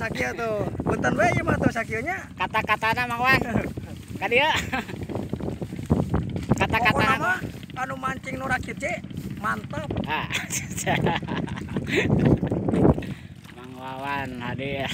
sakieu tuh. Punten we ieu mah tuh sakieunya. Kata-katana Mang Wan. Ka dieu. Kata-katana mah anu mancing nu rakit ce mantap. Ah. Mang Wawan hadir.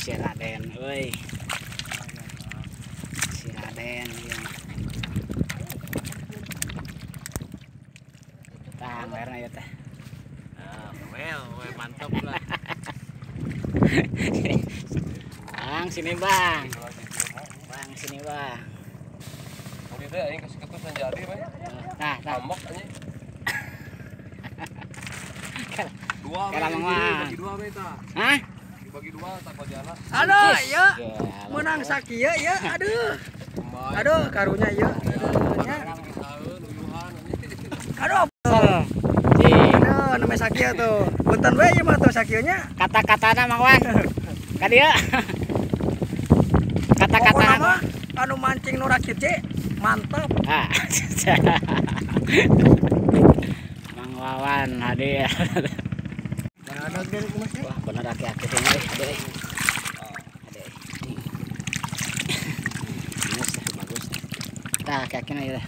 Si Raden, euy. Si Raden ieu. Tah, airna ieu teh. Well, mantap lah. Bang, sini Bang. Bang, sini Bang. Udah deh, aing kasih ketusan jadi, Bang. Nah, Tambok aja. Dua, bagi dua, beta. hah? Bagi dua, tak kau jalan. Aduh, ieu Ya, menang sakieu ieu. Aduh, karunya ieu. Aduh. Aduh, namanya sakieu tuh. Punten we ieu mah tuh sakieunya. Kata-katana Mang Wan. Ka dieu. Kata-katana mah anu mancing nu rakit ce mantap. Ah. Mang Wawan hadir. Wah, bener aki-aki tuh nih, adek. Adek. Bagus. Tah, aki-akina ieu teh.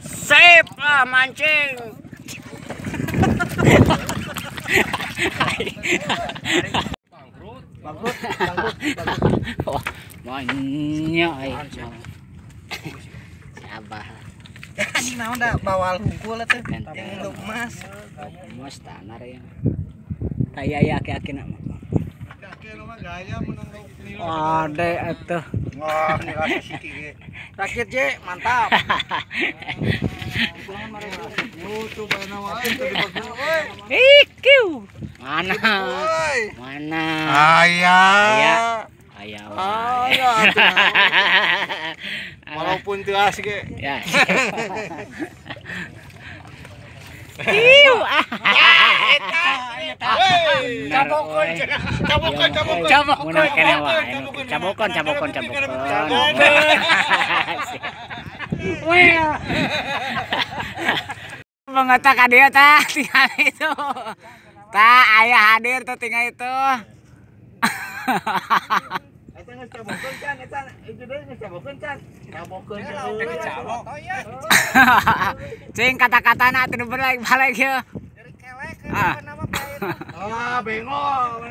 Sip lah mancing. Bangkrut. Wah, banyak Abah. Anjing naon da bawal hungkul teh. Yang emas. Emas tanar ya. Kayak aki-akina mah. Ade atuh. Wah, ini rasa siki ge. Rakit je, mantap. Ikiu. Mana? Mana? Ayah. Ayah. Walaupun teu asik ge. Ya. Iu. Cabokon. Mengotak ka dieu tah tinggal itu. Tah ayah hadir tuh tinggal itu. Cing kata-katana teu balik ya. Ah, bengong.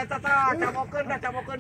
Eta cabokeun.